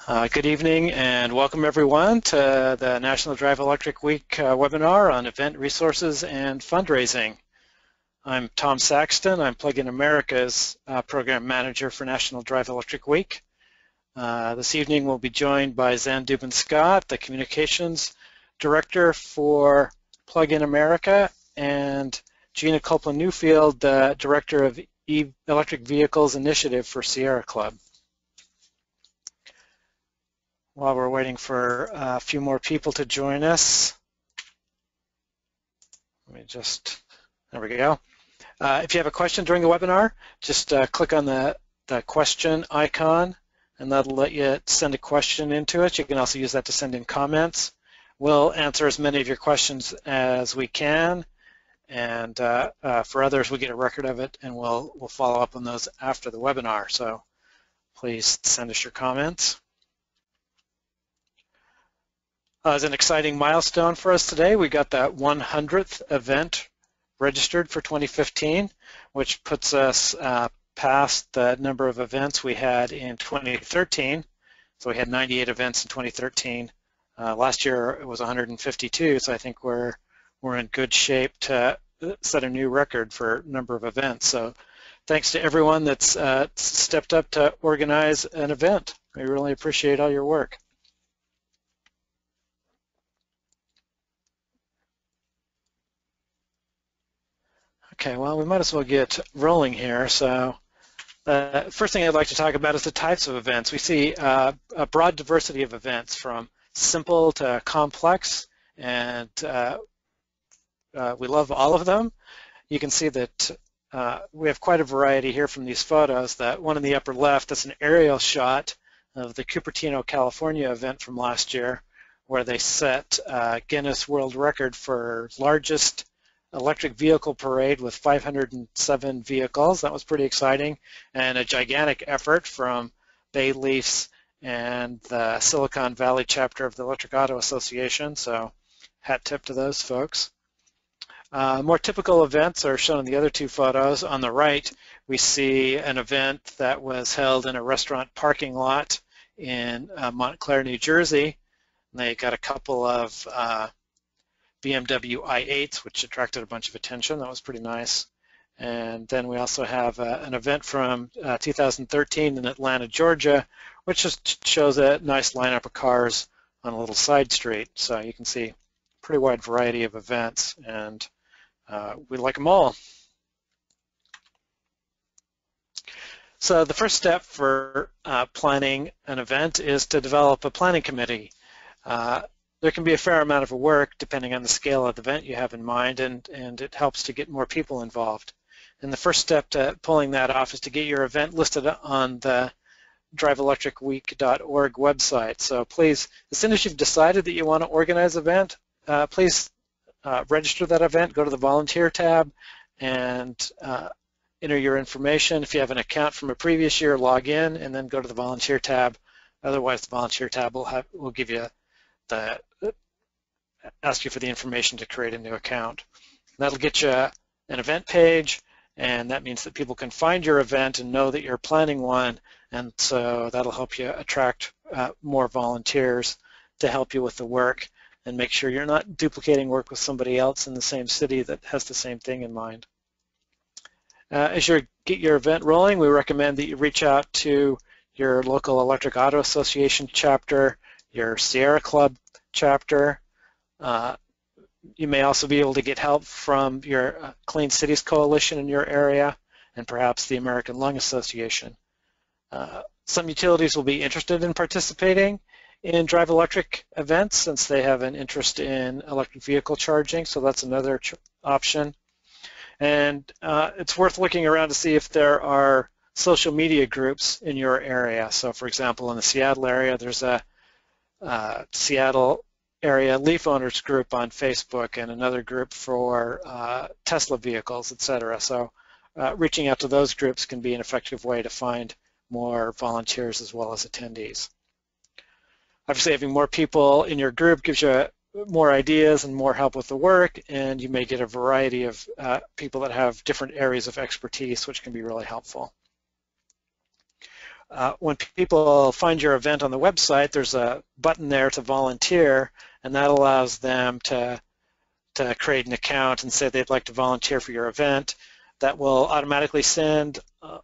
Good evening and welcome everyone to the National Drive Electric Week webinar on event resources and fundraising. I'm Tom Saxton. I'm Plug-in America's program manager for National Drive Electric Week. This evening we'll be joined by Zan Dubin-Scott, the communications director for Plug-in America, and Gina Copeland-Newfield, the director of Electric Vehicles Initiative for Sierra Club. While we're waiting for a few more people to join us, there we go. If you have a question during the webinar, just click on the question icon and that'll let you send a question into it. You can also use that to send in comments. We'll answer as many of your questions as we can, and for others we'll get a record of it and we'll follow up on those after the webinar. So please send us your comments. It's an exciting milestone for us today. We got that 100th event registered for 2015, which puts us past the number of events we had in 2013. So we had 98 events in 2013. Last year it was 152, so I think we're in good shape to set a new record for number of events. So thanks to everyone that's stepped up to organize an event. We really appreciate all your work. Okay, well, we might as well get rolling here. So first thing I'd like to talk about is the types of events. We see a broad diversity of events from simple to complex, and we love all of them. You can see that we have quite a variety here from these photos. That one in the upper left, that's an aerial shot of the Cupertino, California event from last year, where they set Guinness World Record for largest electric vehicle parade with 507 vehicles. That was pretty exciting, and a gigantic effort from Bay Leafs and the Silicon Valley chapter of the Electric Auto Association, so hat tip to those folks. More typical events are shown in the other two photos. On the right, we see an event that was held in a restaurant parking lot in Montclair, New Jersey. And they got a couple of BMW i8s, which attracted a bunch of attention. That was pretty nice. And then we also have an event from 2013 in Atlanta, Georgia, which just shows a nice lineup of cars on a little side street. So you can see a pretty wide variety of events, and we like them all. So the first step for planning an event is to develop a planning committee. There can be a fair amount of work depending on the scale of the event you have in mind, and it helps to get more people involved. And the first step to pulling that off is to get your event listed on the driveelectricweek.org website. So please, as soon as you've decided that you want to organize an event, please register that event, go to the volunteer tab, and enter your information. If you have an account from a previous year, log in and then go to the volunteer tab. Otherwise, the volunteer tab will give you ask you for the information to create a new account. That'll get you an event page, and that means that people can find your event and know that you're planning one, and so that'll help you attract more volunteers to help you with the work and make sure you're not duplicating work with somebody else in the same city that has the same thing in mind. As you get your event rolling, we recommend that you reach out to your local Electric Auto Association chapter, your Sierra Club chapter. You may also be able to get help from your Clean Cities Coalition in your area, and perhaps the American Lung Association. Some utilities will be interested in participating in Drive Electric events since they have an interest in electric vehicle charging, so that's another option. And it's worth looking around to see if there are social media groups in your area. So for example, in the Seattle area, there's a Seattle area leaf owners group on Facebook and another group for Tesla vehicles, etc. So reaching out to those groups can be an effective way to find more volunteers as well as attendees. Obviously, having more people in your group gives you more ideas and more help with the work, and you may get a variety of people that have different areas of expertise, which can be really helpful. when people find your event on the website, there's a button there to volunteer, and that allows them to create an account and say they'd like to volunteer for your event. That will automatically send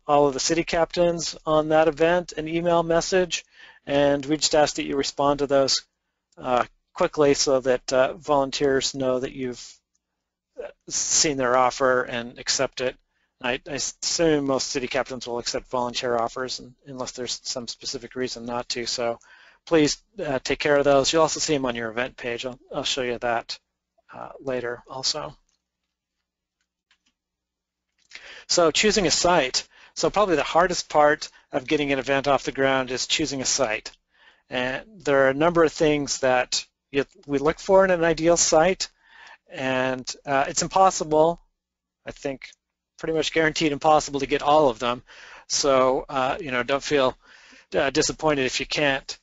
all of the city captains on that event an email message, and we just ask that you respond to those quickly so that volunteers know that you've seen their offer and accept it. I assume most city captains will accept volunteer offers unless there's some specific reason not to, so please take care of those. You'll also see them on your event page. I'll show you that later also. So choosing a site. So probably the hardest part of getting an event off the ground is choosing a site. And there are a number of things that we look for in an ideal site, and it's impossible, I think pretty much guaranteed impossible to get all of them. So don't feel disappointed if you can't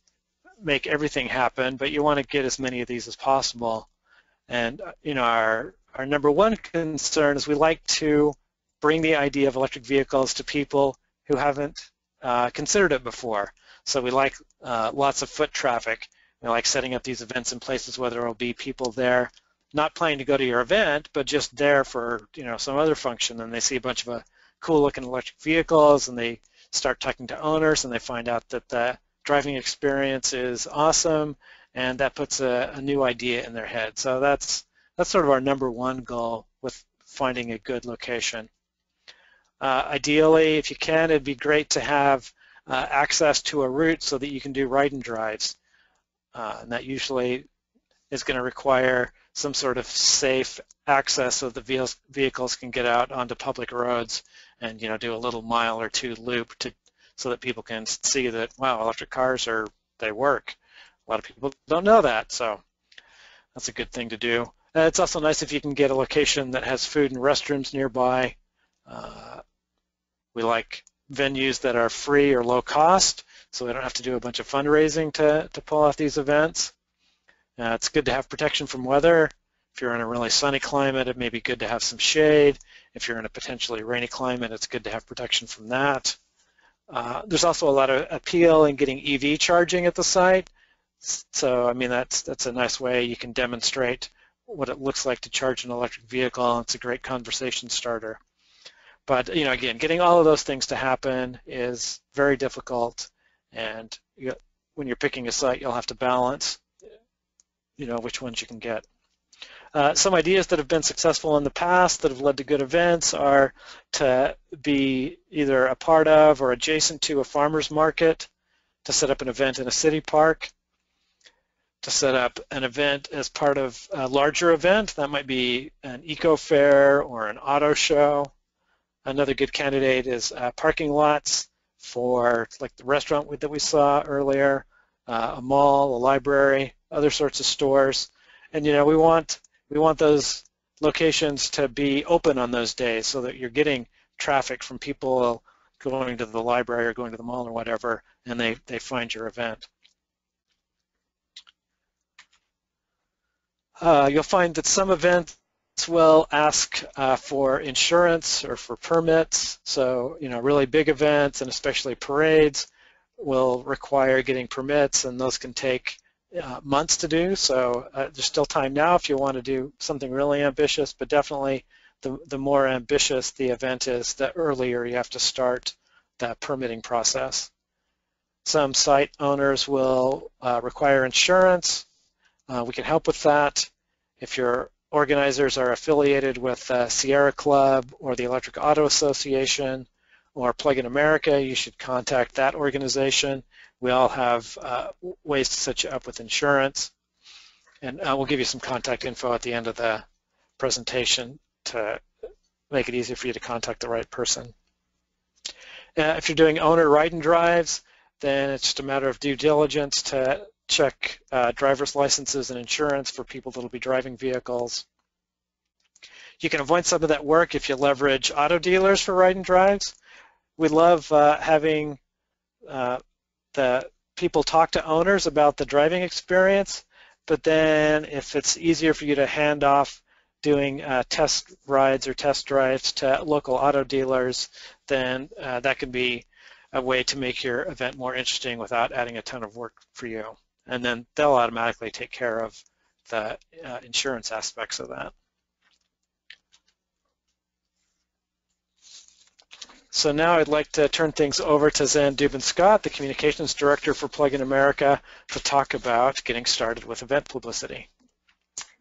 make everything happen, but you want to get as many of these as possible. And our number one concern is we like to bring the idea of electric vehicles to people who haven't considered it before. So we like lots of foot traffic. We like setting up these events in places where there will be people there not planning to go to your event, but just there for some other function, and they see a bunch of cool looking electric vehicles, and they start talking to owners, and they find out that the driving experience is awesome, and that puts a new idea in their head. So that's sort of our number one goal with finding a good location. Ideally, if you can, it'd be great to have access to a route so that you can do ride and drives, and that usually is going to require some sort of safe access so the vehicles can get out onto public roads and do a little mile or two loop so that people can see that, wow, electric cars they work. A lot of people don't know that, so that's a good thing to do. It's also nice if you can get a location that has food and restrooms nearby. We like venues that are free or low cost, so we don't have to do a bunch of fundraising to pull off these events. It's good to have protection from weather. If you're in a really sunny climate, it may be good to have some shade. If you're in a potentially rainy climate, it's good to have protection from that. There's also a lot of appeal in getting EV charging at the site. So, I mean, that's a nice way you can demonstrate what it looks like to charge an electric vehicle. It's a great conversation starter. But, again, getting all of those things to happen is very difficult, and when you're picking a site, you'll have to balance which ones you can get. Some ideas that have been successful in the past that have led to good events are to be either a part of or adjacent to a farmer's market, to set up an event in a city park, to set up an event as part of a larger event. That might be an eco fair or an auto show. Another good candidate is parking lots for like the restaurant that we saw earlier, a mall, a library, other sorts of stores. And we want those locations to be open on those days so that you're getting traffic from people going to the library or going to the mall or whatever, and they find your event. You'll find that some events will ask for insurance or for permits. So, really big events and especially parades will require getting permits, and those can take months to do. So there's still time now if you want to do something really ambitious, but definitely the more ambitious the event is, the earlier you have to start that permitting process. Some site owners will require insurance. We can help with that. If your organizers are affiliated with Sierra Club or the Electric Auto Association or Plug-in America, you should contact that organization. We all have ways to set you up with insurance, and we'll give you some contact info at the end of the presentation to make it easier for you to contact the right person. If you're doing owner ride and drives, then it's just a matter of due diligence to check driver's licenses and insurance for people that will be driving vehicles. You can avoid some of that work if you leverage auto dealers for ride and drives. We love having the people talk to owners about the driving experience, but then if it's easier for you to hand off doing test rides or test drives to local auto dealers, then that can be a way to make your event more interesting without adding a ton of work for you. And then they'll automatically take care of the insurance aspects of that. So now I'd like to turn things over to Zan Dubin-Scott, the Communications Director for Plug-in America, to talk about getting started with event publicity.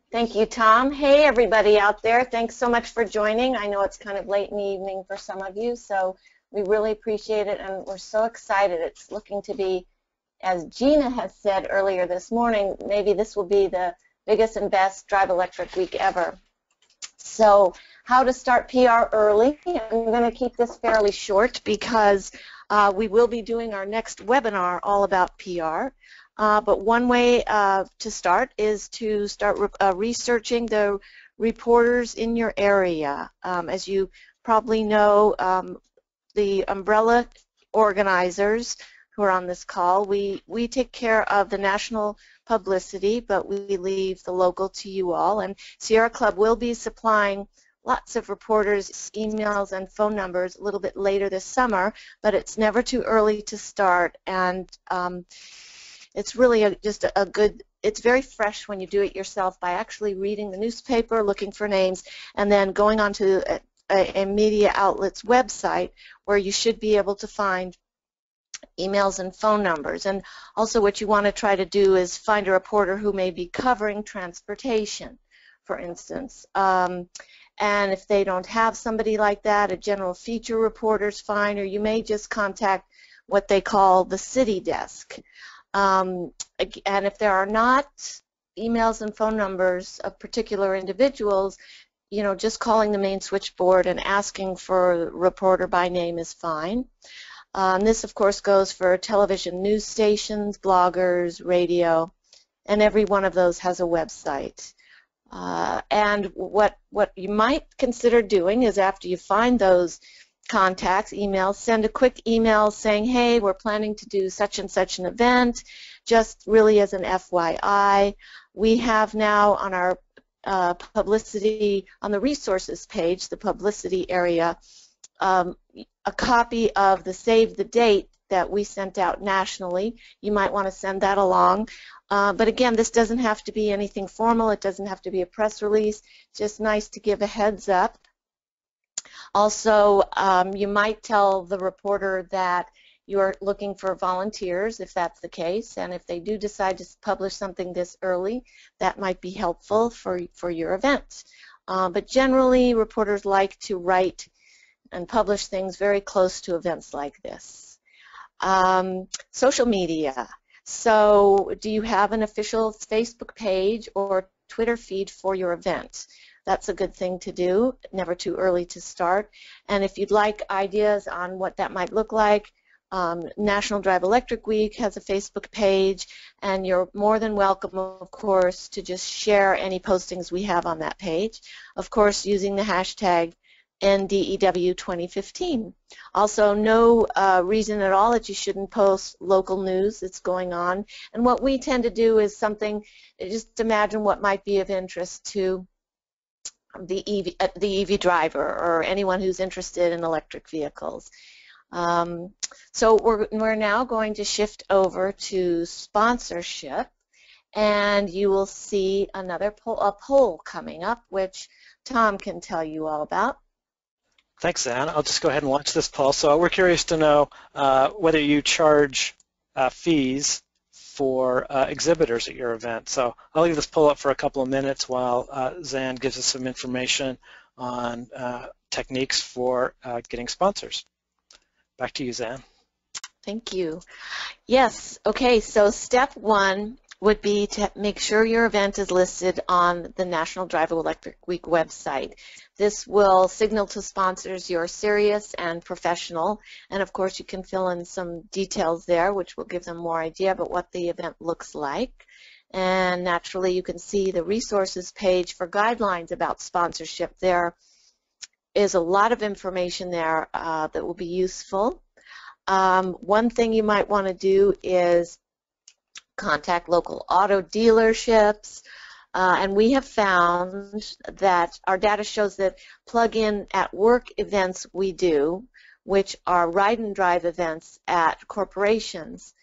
Thank you, Tom. Hey, everybody out there. Thanks so much for joining. I know it's kind of late in the evening for some of you, so we really appreciate it, and we're so excited. It's looking to be, as Gina has said earlier this morning, maybe this will be the biggest and best Drive Electric week ever. So how to start PR early. I'm going to keep this fairly short because we will be doing our next webinar all about PR. But one way to start is to start researching the reporters in your area. As you probably know, the umbrella organizers who are on this call, we take care of the national publicity, but we leave the local to you all. And Sierra Club will be supplying lots of reporters' emails and phone numbers a little bit later this summer, but it's never too early to start. And it's really just a good, it's very fresh when you do it yourself by actually reading the newspaper, looking for names, and then going onto a media outlet's website where you should be able to find emails and phone numbers. And also what you want to try to do is find a reporter who may be covering transportation, for instance. And if they don't have somebody like that, a general feature reporter's fine, or you may just contact what they call the city desk. And if there are not emails and phone numbers of particular individuals, you know, just calling the main switchboard and asking for a reporter by name is fine. This, of course, goes for television news stations, bloggers, radio, and every one of those has a website. And what you might consider doing is after you find those contacts, emails, send a quick email saying, hey, we're planning to do such and such an event, just really as an FYI. We have now on our publicity, on the resources page, the publicity area, a copy of the Save the Date that we sent out nationally. You might want to send that along. But again, this doesn't have to be anything formal. It doesn't have to be a press release. It's just nice to give a heads up. Also, you might tell the reporter that you're looking for volunteers, if that's the case, and if they do decide to publish something this early, that might be helpful for your event. But generally, reporters like to write and publish things very close to events like this. Social media. So do you have an official Facebook page or Twitter feed for your event? That's a good thing to do, never too early to start. And if you'd like ideas on what that might look like, National Drive Electric Week has a Facebook page, and you're more than welcome, of course, to just share any postings we have on that page, of course, using the hashtag NDEW 2015. Also, no reason at all that you shouldn't post local news that's going on. And what we tend to do is something, just imagine what might be of interest to the EV driver or anyone who's interested in electric vehicles. So we're now going to shift over to sponsorship, and you will see another poll coming up, which Tom can tell you all about. Thanks, Ann. I'll just go ahead and launch this poll. So we're curious to know whether you charge fees for exhibitors at your event. So I'll leave this poll up for a couple of minutes while Zan gives us some information on techniques for getting sponsors. Back to you, Zan. Thank you. Yes, okay, so step one would be to make sure your event is listed on the National Drive Electric Week website. This will signal to sponsors you're serious and professional, and of course you can fill in some details there which will give them more idea about what the event looks like. And naturally you can see the resources page for guidelines about sponsorship. There is a lot of information there that will be useful. One thing you might want to do is contact local auto dealerships, and we have found that our data shows that plug-in at work events we do, which are ride and drive events at corporations.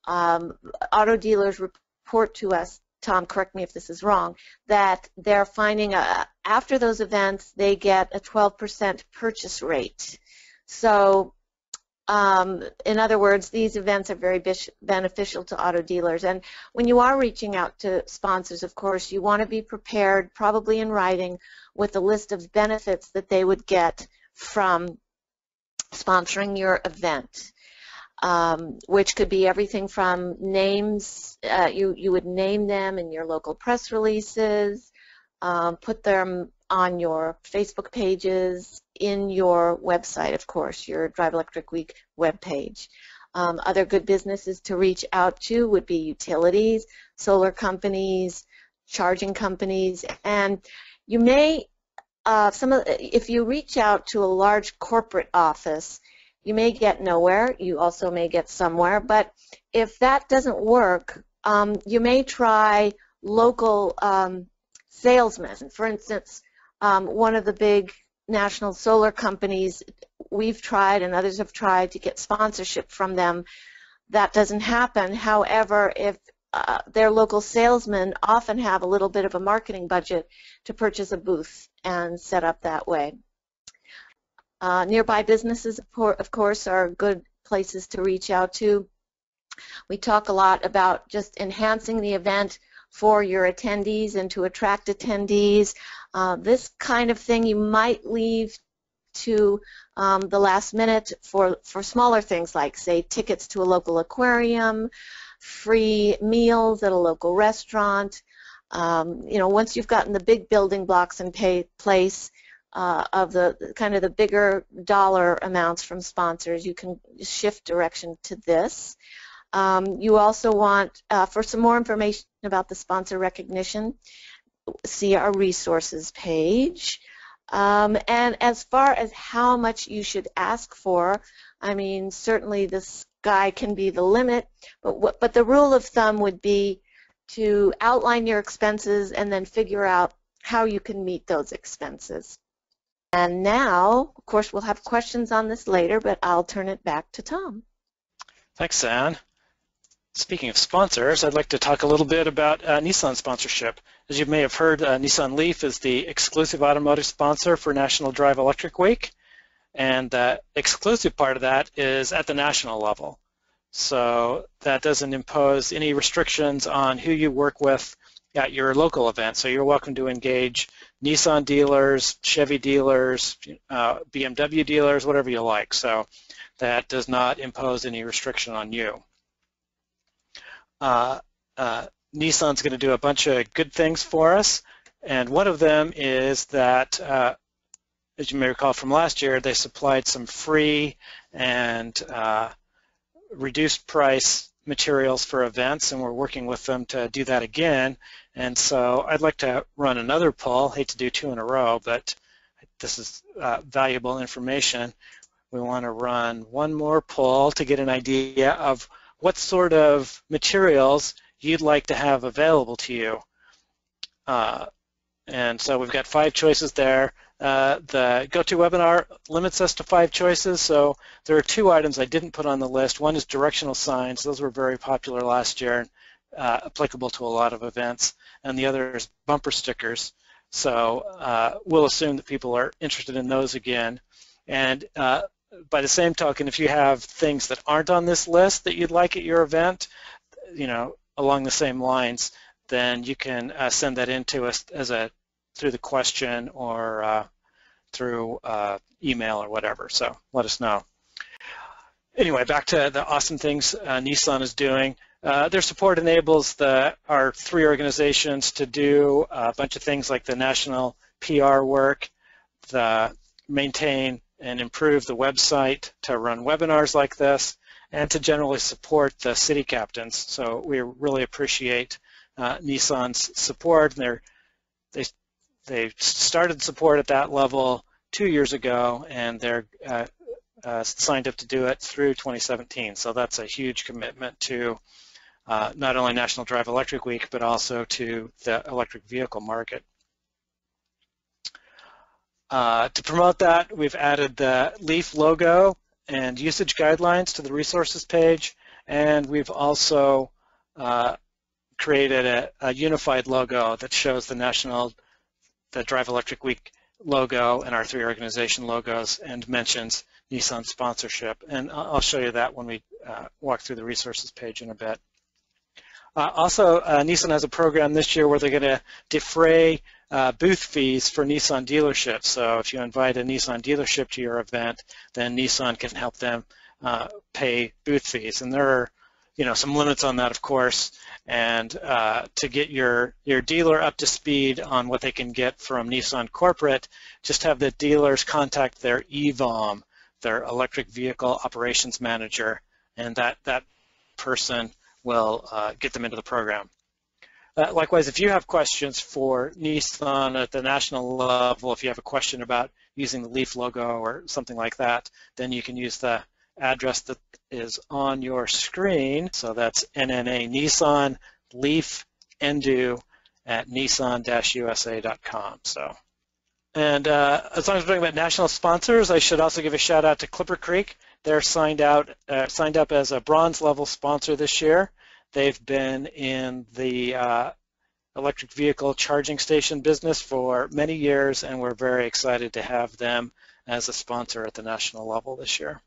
Auto dealers report to us, Tom, correct me if this is wrong, that they're finding after those events they get a 12% purchase rate. So in other words, these events are very beneficial to auto dealers. And when you are reaching out to sponsors, of course, you want to be prepared, probably in writing, with a list of benefits that they would get from sponsoring your event, which could be everything from names. You would name them in your local press releases, put them on your Facebook pages, in your website, of course, your Drive Electric Week webpage. Other good businesses to reach out to would be utilities, solar companies, charging companies, and you may, if you reach out to a large corporate office, you may get nowhere, you also may get somewhere, but if that doesn't work, you may try local salesmen. For instance, one of the big national solar companies, we've tried and others have tried to get sponsorship from them. That doesn't happen. However, if their local salesmen often have a little bit of a marketing budget to purchase a booth and set up that way. Nearby businesses, of course, are good places to reach out to. We talk a lot about just enhancing the event for your attendees and to attract attendees. This kind of thing you might leave to the last minute for smaller things like, say, tickets to a local aquarium, free meals at a local restaurant. You know, once you've gotten the big building blocks in place of the kind of the bigger dollar amounts from sponsors, you can shift direction to this. You also want, for some more information about the sponsor recognition, see our resources page. And as far as how much you should ask for, I mean, certainly the sky can be the limit, but the rule of thumb would be to outline your expenses and then figure out how you can meet those expenses. And now, of course, we'll have questions on this later, but I'll turn it back to Tom. Thanks, Ann. Speaking of sponsors, I'd like to talk a little bit about Nissan sponsorship. As you may have heard, Nissan Leaf is the exclusive automotive sponsor for National Drive Electric Week, and the exclusive part of that is at the national level. So that doesn't impose any restrictions on who you work with at your local event. So you're welcome to engage Nissan dealers, Chevy dealers, BMW dealers, whatever you like. So that does not impose any restriction on you. Nissan's going to do a bunch of good things for us, and one of them is that, as you may recall from last year, they supplied some free and reduced price materials for events, and we're working with them to do that again. And so I'd like to run another poll. Hate to do two in a row, but this is valuable information. We want to run one more poll to get an idea of what sort of materials you'd like to have available to you. And so we've got 5 choices there. The GoToWebinar limits us to 5 choices, so there are 2 items I didn't put on the list. One is directional signs. Those were very popular last year, applicable to a lot of events. And the other is bumper stickers. So we'll assume that people are interested in those again. And by the same token, if you have things that aren't on this list that you'd like at your event, you know, along the same lines, then you can send that in to us as through the question or through email or whatever. So let us know. Anyway, back to the awesome things Nissan is doing. Their support enables our 3 organizations to do a bunch of things like the national PR work, maintain and improve the website, to run webinars like this, and to generally support the city captains. So we really appreciate Nissan's support. They started support at that level 2 years ago, and they're signed up to do it through 2017. So that's a huge commitment to not only National Drive Electric Week, but also to the electric vehicle market. To promote that, we've added the Leaf logo and usage guidelines to the resources page, and we've also created a unified logo that shows the Drive Electric Week logo and our 3 organization logos and mentions Nissan sponsorship. And I'll show you that when we walk through the resources page in a bit. Also, Nissan has a program this year where they're going to defray booth fees for Nissan dealerships. So if you invite a Nissan dealership to your event, then Nissan can help them pay booth fees. And there are some limits on that, of course, and to get your dealer up to speed on what they can get from Nissan Corporate, just have the dealers contact their EVOM, their Electric Vehicle Operations Manager, and that person will get them into the program. Likewise, if you have questions for Nissan at the national level, if you have a question about using the Leaf logo or something like that, then you can use the address that is on your screen. So that's NNA Nissan Leaf Endu at nissan-usa.com. And as long as we're talking about national sponsors, I should also give a shout out to Clipper Creek. They're signed up as a bronze level sponsor this year. They've been in the electric vehicle charging station business for many years, and we're very excited to have them as a sponsor at the national level this year.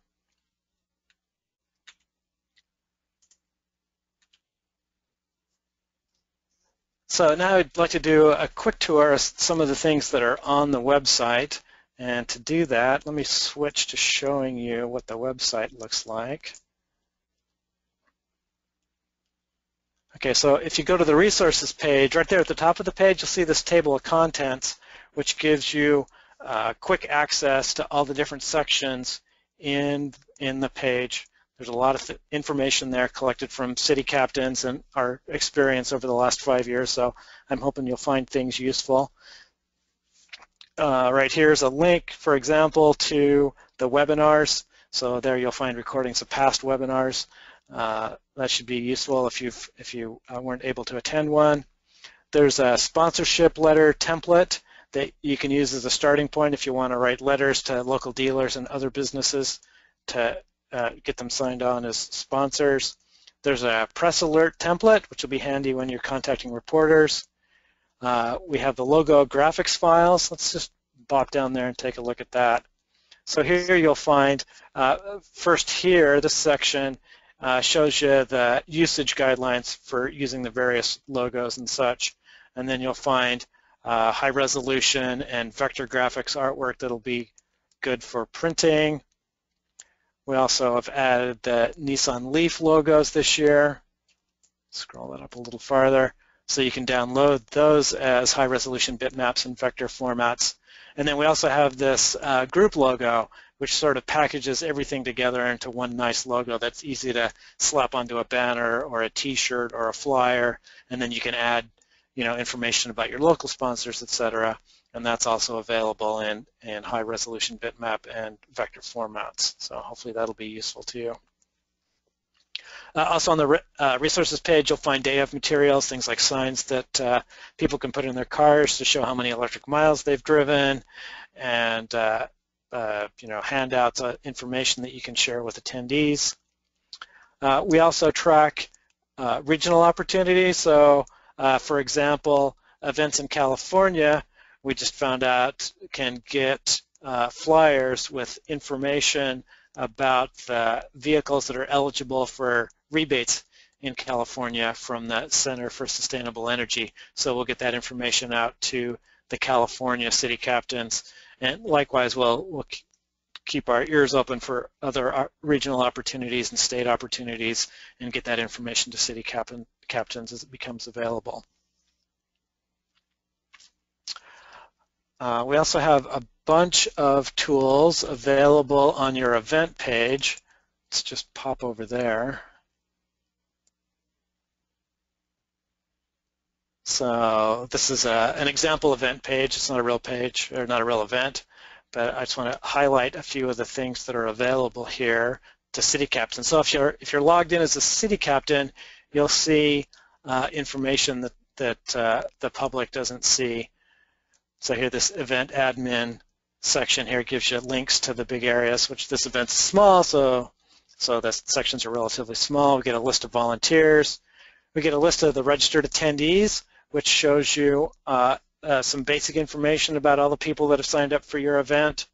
So now I'd like to do a quick tour of some of the things that are on the website. And to do that, let me switch to showing you what the website looks like. Okay, so if you go to the resources page, right there at the top of the page, you'll see this table of contents, which gives you quick access to all the different sections in the page. There's a lot of information there collected from city captains and our experience over the last 5 years, so I'm hoping you'll find things useful. Right here's a link, for example, to the webinars. So there you'll find recordings of past webinars. That should be useful if you weren't able to attend one. There's a sponsorship letter template that you can use as a starting point if you want to write letters to local dealers and other businesses to get them signed on as sponsors. There's a press alert template, which will be handy when you're contacting reporters. We have the logo graphics files. Let's just bop down there and take a look at that. So here you'll find, first here, this section shows you the usage guidelines for using the various logos and such. And then you'll find high resolution and vector graphics artwork that'll be good for printing. We also have added the Nissan Leaf logos this year. Scroll that up a little farther. So you can download those as high-resolution bitmaps and vector formats. And then we also have this group logo, which sort of packages everything together into one nice logo that's easy to slap onto a banner or a T-shirt or a flyer. And then you can add, information about your local sponsors, etc. And that's also available in high-resolution bitmap and vector formats. So hopefully that'll be useful to you. Also on the resources page, you'll find day of materials, things like signs that people can put in their cars to show how many electric miles they've driven, and handouts, information that you can share with attendees. We also track regional opportunities. So, for example, events in California, we just found out can get flyers with information about the vehicles that are eligible for rebates in California from the Center for Sustainable Energy. So we'll get that information out to the California city captains, and likewise we'll keep our ears open for other regional opportunities and state opportunities and get that information to city captains as it becomes available. We also have a bunch of tools available on your event page. Let's just pop over there. So this is an example event page. It's not a real page or not a real event, but I just want to highlight a few of the things that are available here to city captains. So if you're logged in as a city captain, you'll see information that the public doesn't see. So here, this event admin section here gives you links to the big areas, which this event's small, so the sections are relatively small. We get a list of volunteers. We get a list of the registered attendees, which shows you some basic information about all the people that have signed up for your event,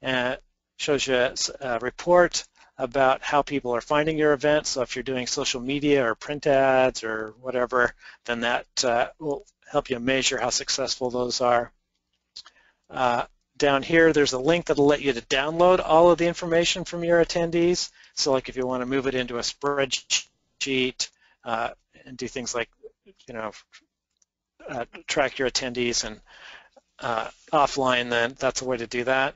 and shows you a report about how people are finding your event. So if you're doing social media or print ads or whatever, then that will help you measure how successful those are. Down here, there's a link that'll let you to download all of the information from your attendees. So like if you want to move it into a spreadsheet and do things like, track your attendees and offline, then that's a way to do that.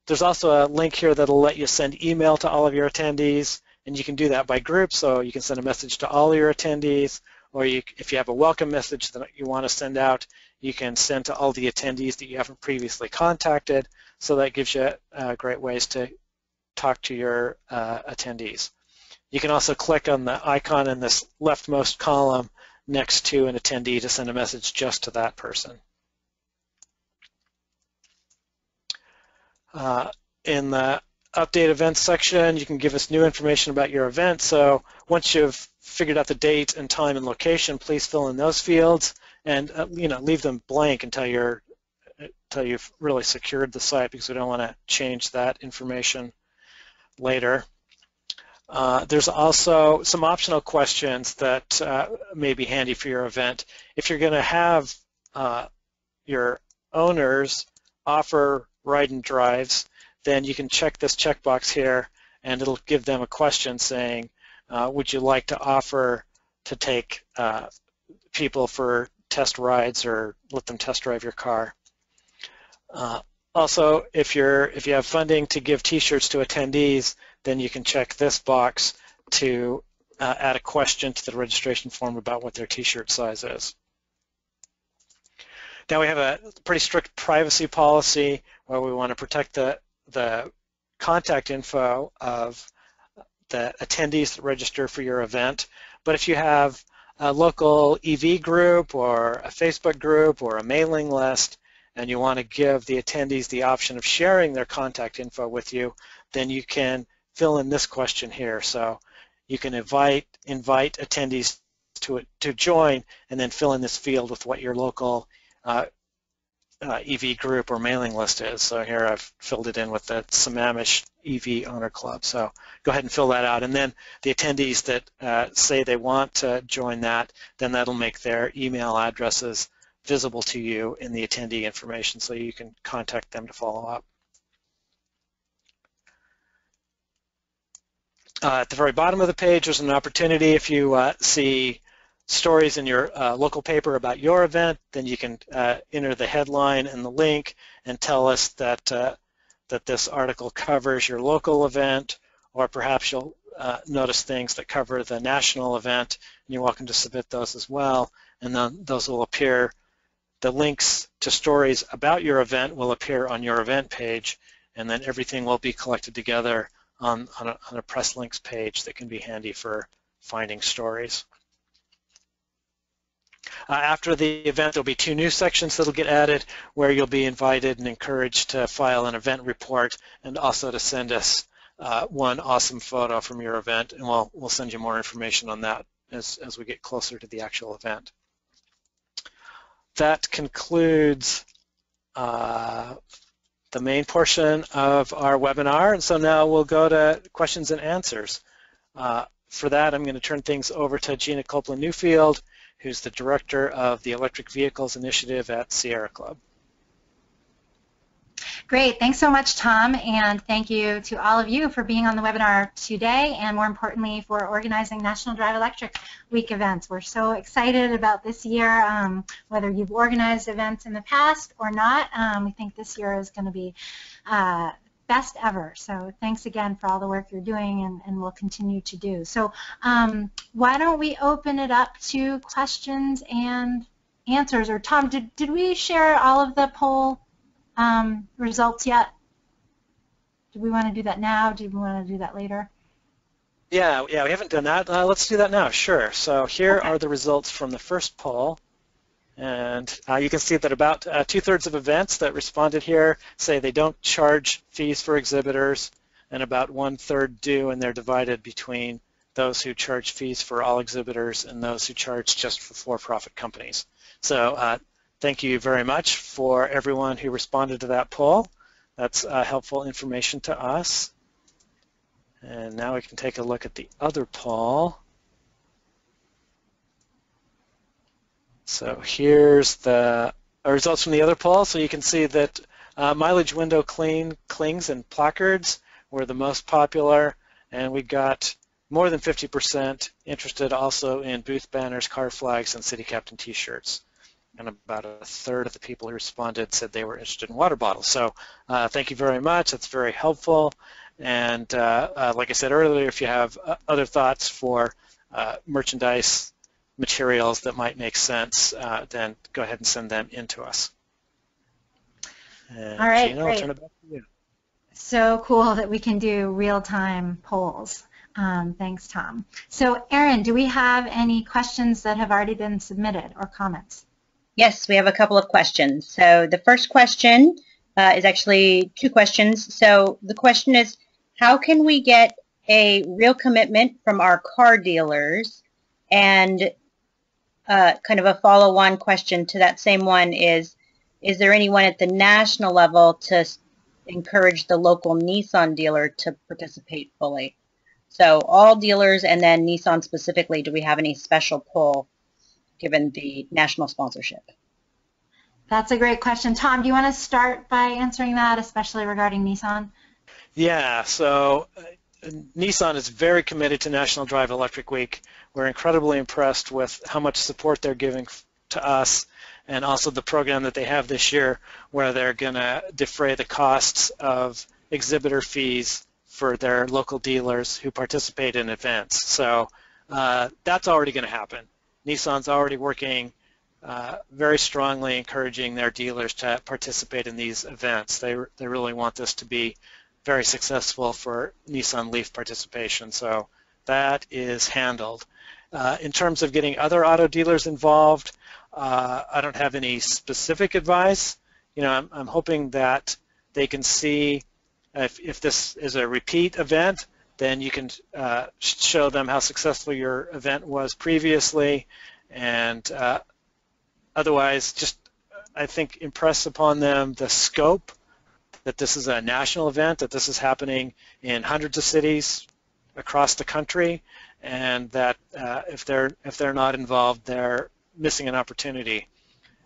There's also a link here that'll let you send email to all of your attendees, and you can do that by group, so you can send a message to all your attendees, or if you have a welcome message that you want to send out, you can send to all the attendees that you haven't previously contacted, so that gives you great ways to talk to your attendees. You can also click on the icon in this leftmost column next to an attendee to send a message just to that person. In the update events section, you can give us new information about your event. So once you've figured out the date and time and location, please fill in those fields and leave them blank until you've really secured the site, because we don't want to change that information later. There's also some optional questions that may be handy for your event. If you're going to have your owners offer ride and drives, then you can check this checkbox here, and it'll give them a question saying, would you like to offer to take people for test rides or let them test drive your car? Also, if you have funding to give t-shirts to attendees, then you can check this box to add a question to the registration form about what their t-shirt size is. Now we have a pretty strict privacy policy where we want to protect the contact info of the attendees that register for your event. But if you have a local EV group or a Facebook group or a mailing list, and you want to give the attendees the option of sharing their contact info with you, then you can fill in this question here. So you can invite attendees to join, and then fill in this field with what your local EV group or mailing list is. So here I've filled it in with the Sammamish EV Owner Club. So go ahead and fill that out. And then the attendees that say they want to join that, then that'll make their email addresses visible to you in the attendee information, so you can contact them to follow up. At the very bottom of the page, there's an opportunity. If you see stories in your local paper about your event, then you can enter the headline and the link and tell us that this article covers your local event, or perhaps you'll notice things that cover the national event, and you're welcome to submit those as well, and then those will appear. The links to stories about your event will appear on your event page, and then everything will be collected together on a press links page that can be handy for finding stories. After the event, there'll be 2 new sections that'll get added, where you'll be invited and encouraged to file an event report, and also to send us one awesome photo from your event, and we'll send you more information on that as we get closer to the actual event. That concludes the main portion of our webinar, and so now we'll go to questions and answers. For that, I'm going to turn things over to Gina Copeland-Newfield, who's the Director of the Electric Vehicles Initiative at Sierra Club. Great, thanks so much, Tom, and thank you to all of you for being on the webinar today, and more importantly for organizing National Drive Electric Week events. We're so excited about this year. Whether you've organized events in the past or not, we think this year is going to be best ever. So thanks again for all the work you're doing, and we'll continue to do. So why don't we open it up to questions and answers? Or Tom, did we share all of the poll results yet? Do we want to do that now? Do we want to do that later? Yeah, we haven't done that. Let's do that now, sure. So here are the results from the first poll. And you can see that about 2/3 of events that responded here say they don't charge fees for exhibitors, and about 1/3 do, and they're divided between those who charge fees for all exhibitors and those who charge just for for-profit companies. So thank you very much for everyone who responded to that poll. That's helpful information to us. And now we can take a look at the other poll. So here's the results from the other poll. So you can see that mileage window clings and placards were the most popular, and we got more than 50% interested also in booth banners, car flags, and city captain t-shirts. And about 1/3 of the people who responded said they were interested in water bottles. So thank you very much. That's very helpful. And like I said earlier, if you have other thoughts for merchandise materials that might make sense, then go ahead and send them in to us. And all right, Gina, great. I'll turn it back to you. So cool that we can do real-time polls. Thanks, Tom. So, Erin, do we have any questions that have already been submitted or comments? Yes, we have a couple of questions. So the first question is actually two questions. So the question is, how can we get a real commitment from our car dealers? And kind of a follow-on question to that same one is there anyone at the national level to encourage the local Nissan dealer to participate fully? So all dealers and then Nissan specifically, do we have any special pull given the national sponsorship? That's a great question. Tom, do you want to start by answering that, especially regarding Nissan? Yeah, so Nissan is very committed to National Drive Electric Week. We're incredibly impressed with how much support they're giving to us, and also the program that they have this year where they're going to defray the costs of exhibitor fees for their local dealers who participate in events. So that's already going to happen. Nissan's already working very strongly encouraging their dealers to participate in these events. They really want this to be very successful for Nissan Leaf participation, so that is handled. In terms of getting other auto dealers involved, I don't have any specific advice. You know, I'm hoping that they can see if this is a repeat event, then you can show them how successful your event was previously, and otherwise just, I think, impress upon them the scope, that this is a national event, that this is happening in hundreds of cities across the country, and that if they're not involved, they're missing an opportunity.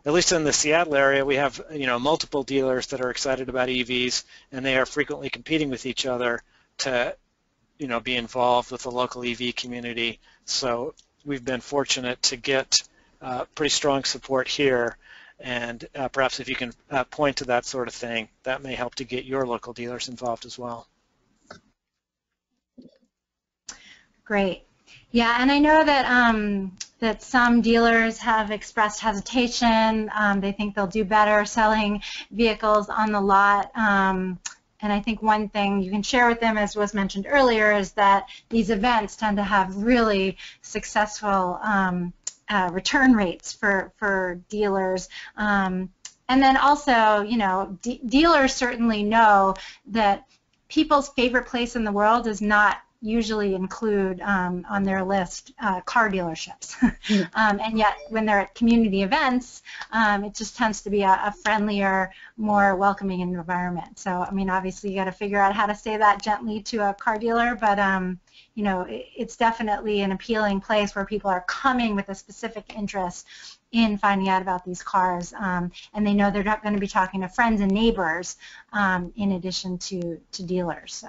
At least in the Seattle area, we have multiple dealers that are excited about EVs, and they are frequently competing with each other to be involved with the local EV community. So we've been fortunate to get pretty strong support here, and perhaps if you can point to that sort of thing, that may help to get your local dealers involved as well. Great. Yeah, and I know that that some dealers have expressed hesitation. They think they'll do better selling vehicles on the lot. And I think one thing you can share with them, as was mentioned earlier, is that these events tend to have really successful return rates for dealers. And then also, dealers certainly know that people's favorite place in the world does not usually include on their list car dealerships. And yet when they're at community events, it just tends to be a friendlier, more welcoming environment. So, I mean, obviously you got to figure out how to say that gently to a car dealer, but it's definitely an appealing place where people are coming with a specific interest in finding out about these cars, and they know they're not going to be talking to friends and neighbors in addition to dealers.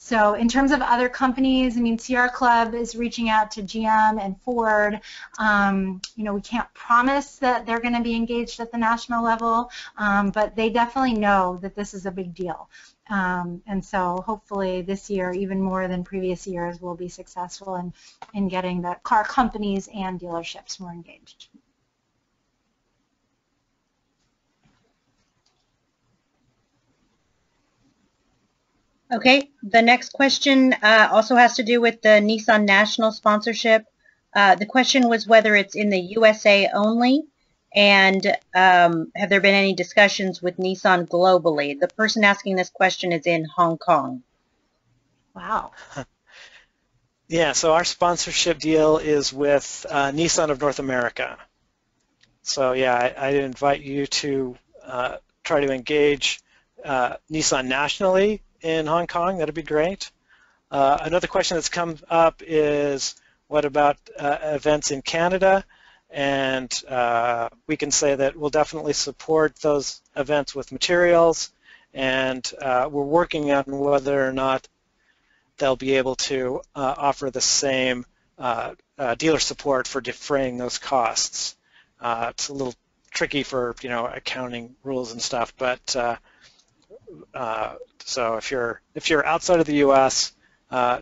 So in terms of other companies, I mean, Sierra Club is reaching out to GM and Ford. We can't promise that they're going to be engaged at the national level, but they definitely know that this is a big deal. And so hopefully this year, even more than previous years, we'll be successful in getting the car companies and dealerships more engaged. Okay, the next question also has to do with the Nissan national sponsorship. The question was whether it's in the USA only, And have there been any discussions with Nissan globally? The person asking this question is in Hong Kong. Wow. Yeah, so our sponsorship deal is with Nissan of North America. So yeah, I'd invite you to try to engage Nissan nationally in Hong Kong. That'd be great. Another question that's come up is, what about events in Canada? And we can say that we'll definitely support those events with materials, and we're working on whether or not they'll be able to offer the same dealer support for defraying those costs. It's a little tricky for accounting rules and stuff, but so if you're outside of the U.S.,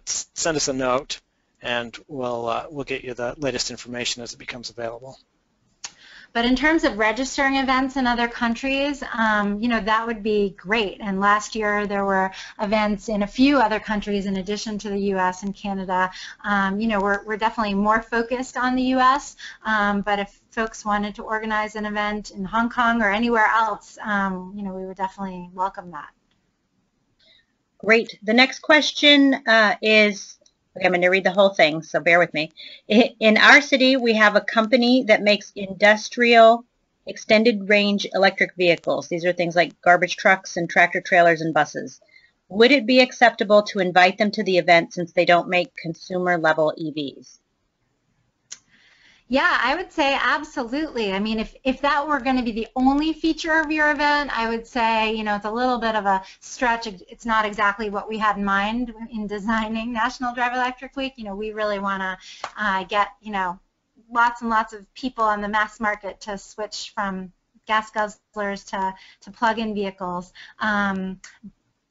send us a note, and we'll get you the latest information as it becomes available. But in terms of registering events in other countries, that would be great. And last year there were events in a few other countries in addition to the U.S. and Canada. We're definitely more focused on the U.S., but if folks wanted to organize an event in Hong Kong or anywhere else, we would definitely welcome that. Great. The next question is, okay, I'm going to read the whole thing, so bear with me. In our city, we have a company that makes industrial extended range electric vehicles. These are things like garbage trucks and tractor trailers and buses. Would it be acceptable to invite them to the event since they don't make consumer level EVs? Yeah, I would say absolutely. I mean, if that were going to be the only feature of your event, I would say, it's a little bit of a stretch. It's not exactly what we had in mind in designing National Drive Electric Week. We really want to get, lots and lots of people on the mass market to switch from gas guzzlers to plug-in vehicles.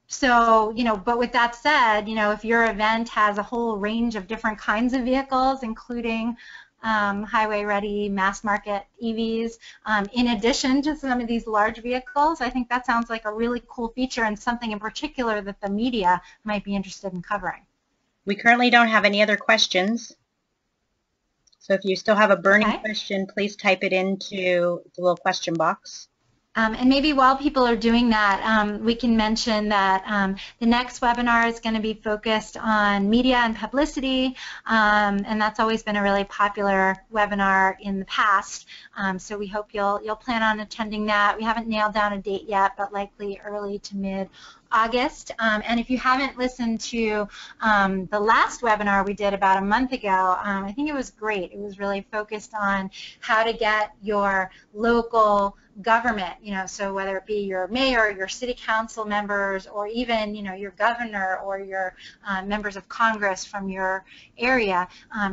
So, but with that said, if your event has a whole range of different kinds of vehicles, including highway-ready mass market EVs, in addition to some of these large vehicles, I think that sounds like a really cool feature and something in particular that the media might be interested in covering. We currently don't have any other questions. So if you still have a burning question, please type it into the little question box. And maybe while people are doing that, we can mention that the next webinar is going to be focused on media and publicity, and that's always been a really popular webinar in the past. So we hope you'll plan on attending that. We haven't nailed down a date yet, but likely early to mid-August. And if you haven't listened to the last webinar we did about a month ago, I think it was great. It was really focused on how to get your local government, so whether it be your mayor, your city council members, or even, your governor or your members of Congress from your area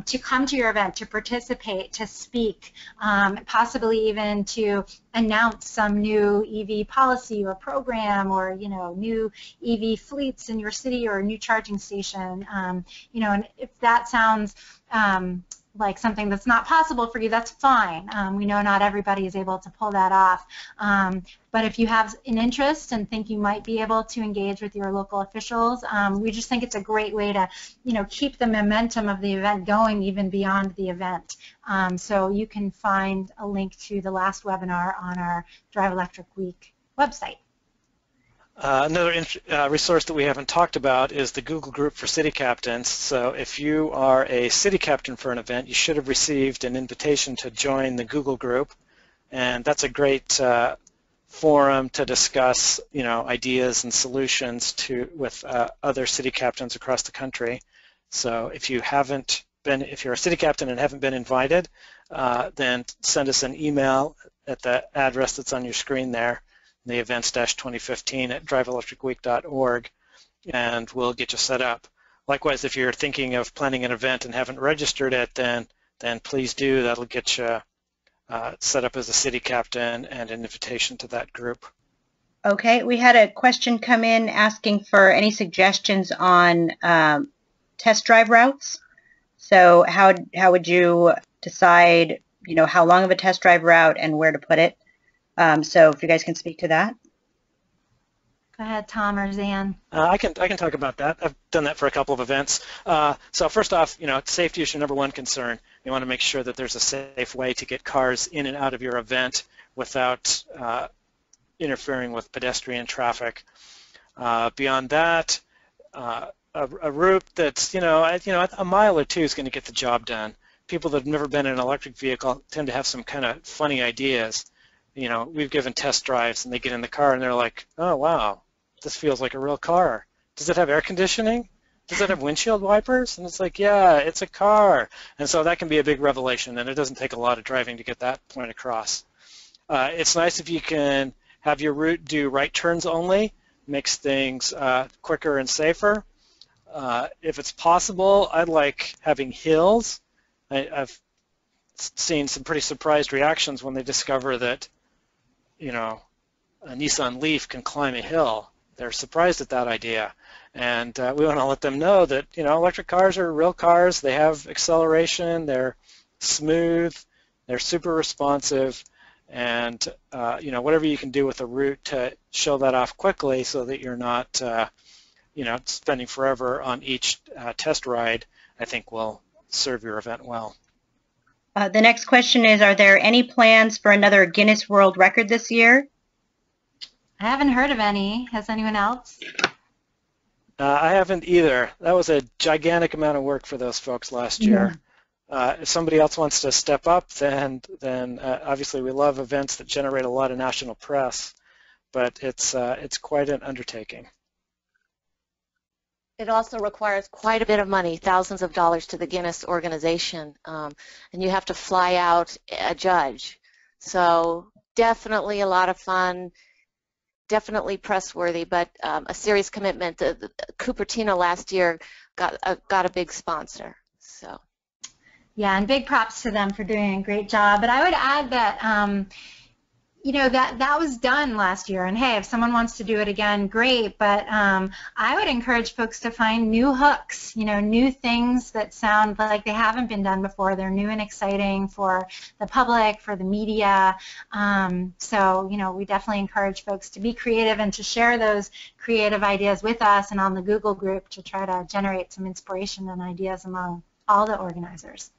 to come to your event, to participate, to speak, possibly even to announce some new EV policy or program, or new EV fleets in your city or a new charging station. And if that sounds like something that's not possible for you, that's fine. We know not everybody is able to pull that off. But if you have an interest and think you might be able to engage with your local officials, we just think it's a great way to, keep the momentum of the event going even beyond the event. So you can find a link to the last webinar on our Drive Electric Week website. Another resource that we haven't talked about is the Google group for city captains. So if you are a city captain for an event, you should have received an invitation to join the Google group, and that's a great forum to discuss ideas and solutions with other city captains across the country. So if you're a city captain and haven't been invited, then send us an email at the address that's on your screen there, the events-2015 at driveelectricweek.org, and we'll get you set up. Likewise, if you're thinking of planning an event and haven't registered it, then please do. That'll get you set up as a city captain and an invitation to that group. Okay, we had a question come in asking for any suggestions on test drive routes. So how would you decide, how long of a test drive route and where to put it? So if you guys can speak to that. Go ahead, Tom or Zan. I can talk about that. I've done that for a couple of events. So first off, safety is your number one concern. You want to make sure that there's a safe way to get cars in and out of your event without interfering with pedestrian traffic. Beyond that, a route that's a mile or two is going to get the job done. People that have never been in an electric vehicle tend to have some kind of funny ideas. We've given test drives and they get in the car and they're like, oh wow, this feels like a real car. Does it have air conditioning? Does it have windshield wipers? And it's like, yeah, it's a car. And so that can be a big revelation, and it doesn't take a lot of driving to get that point across. It's nice if you can have your route do right turns only, makes things quicker and safer. If it's possible, I like having hills. I've seen some pretty surprised reactions when they discover that, a Nissan Leaf can climb a hill. They're surprised at that idea. And we want to let them know that, electric cars are real cars. They have acceleration. They're smooth. They're super responsive. And, whatever you can do with a route to show that off quickly so that you're not, spending forever on each test ride, I think will serve your event well. The next question is, are there any plans for another Guinness World Record this year? I haven't heard of any. Has anyone else? I haven't either. That was a gigantic amount of work for those folks last year. If somebody else wants to step up, then obviously we love events that generate a lot of national press, but it's quite an undertaking. It also requires quite a bit of money, thousands of dollars to the Guinness organization, and you have to fly out a judge. So definitely a lot of fun, definitely press-worthy, but a serious commitment. Cupertino last year got a big sponsor. So. Yeah, and big props to them for doing a great job. But I would add that, that was done last year. And hey, if someone wants to do it again, great. But I would encourage folks to find new hooks, new things that sound like they haven't been done before. They're new and exciting for the public, for the media. So, we definitely encourage folks to be creative and to share those creative ideas with us and on the Google group to try to generate some inspiration and ideas among all the organizers.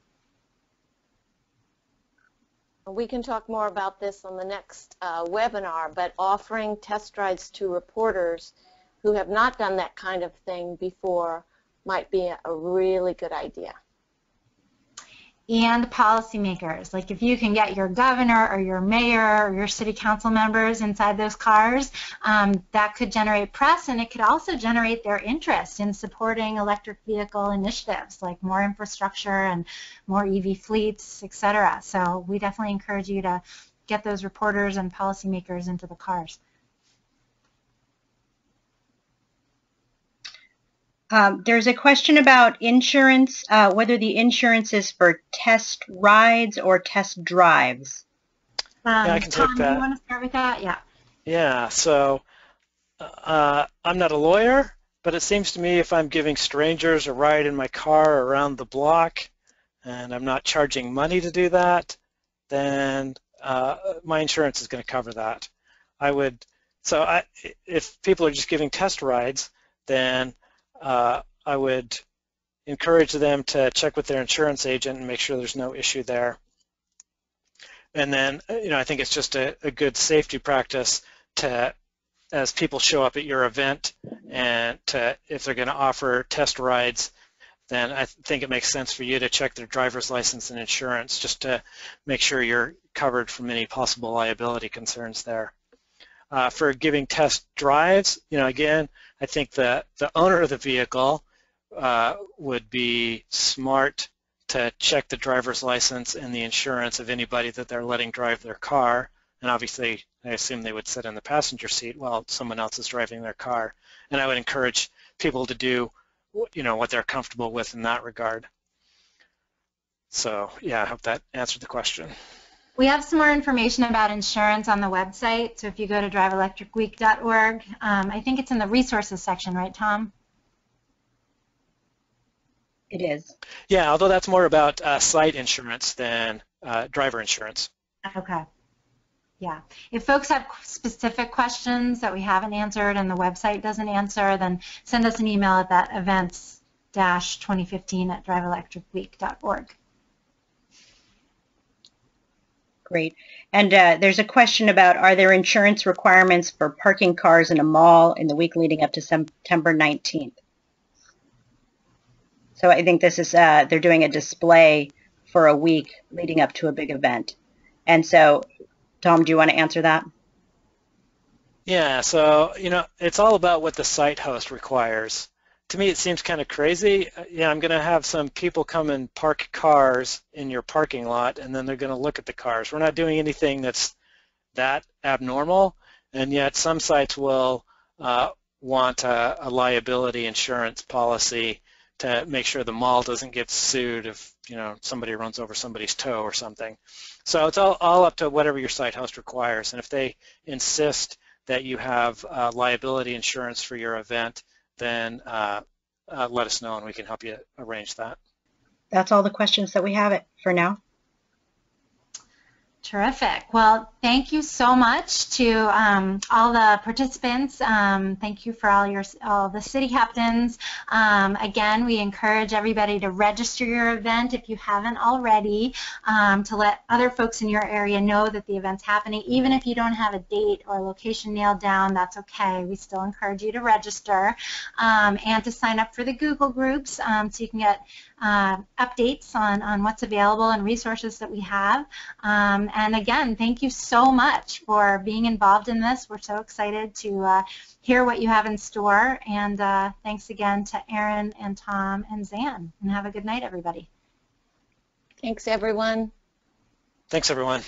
We can talk more about this on the next webinar, but offering test rides to reporters who have not done that kind of thing before might be a really good idea. And policymakers, like if you can get your governor or your mayor or your city council members inside those cars, that could generate press, and it could also generate their interest in supporting electric vehicle initiatives like more infrastructure and more EV fleets, etc. So we definitely encourage you to get those reporters and policymakers into the cars. There's a question about insurance, whether the insurance is for test rides or test drives. Yeah, I can Tom, take that. do you want to start with that? Yeah. Yeah, so I'm not a lawyer, but it seems to me if I'm giving strangers a ride in my car around the block and I'm not charging money to do that, then my insurance is going to cover that. If people are just giving test rides, then I would encourage them to check with their insurance agent and make sure there's no issue there. And then, I think it's just a good safety practice to, as people show up at your event, and if they're going to offer test rides, then I think it makes sense for you to check their driver's license and insurance just to make sure you're covered from any possible liability concerns there. For giving test drives, again, I think that the owner of the vehicle would be smart to check the driver's license and the insurance of anybody that they're letting drive their car. And obviously, I assume they would sit in the passenger seat while someone else is driving their car. And I would encourage people to do, what they're comfortable with in that regard. So, yeah, I hope that answered the question. We have some more information about insurance on the website, so if you go to driveelectricweek.org, I think it's in the resources section, right, Tom? It is. Yeah, although that's more about site insurance than driver insurance. Okay. Yeah. If folks have specific questions that we haven't answered and the website doesn't answer, then send us an email at that events-2015@driveelectricweek.org. Great. And there's a question about, are there insurance requirements for parking cars in a mall in the week leading up to September 19th? So I think this is, they're doing a display for a week leading up to a big event. And so, Tom, do you want to answer that? Yeah, so, it's all about what the site host requires. To me, it seems kind of crazy. Yeah, I'm going to have some people come and park cars in your parking lot, and then they're going to look at the cars. We're not doing anything that's that abnormal, and yet some sites will want a liability insurance policy to make sure the mall doesn't get sued if somebody runs over somebody's toe or something. So it's all up to whatever your site host requires, and if they insist that you have liability insurance for your event, then let us know and we can help you arrange that. That's all the questions that we have for now. Terrific. Well, thank you so much to all the participants. Thank you for all the city captains. Again, we encourage everybody to register your event if you haven't already, to let other folks in your area know that the event's happening. Even if you don't have a date or location nailed down, that's okay. We still encourage you to register and to sign up for the Google groups so you can get updates on what's available and resources that we have. And again, thank you so much for being involved in this. We're so excited to hear what you have in store. And thanks again to Aaron and Tom and Zan. And have a good night, everybody. Thanks, everyone. Thanks, everyone.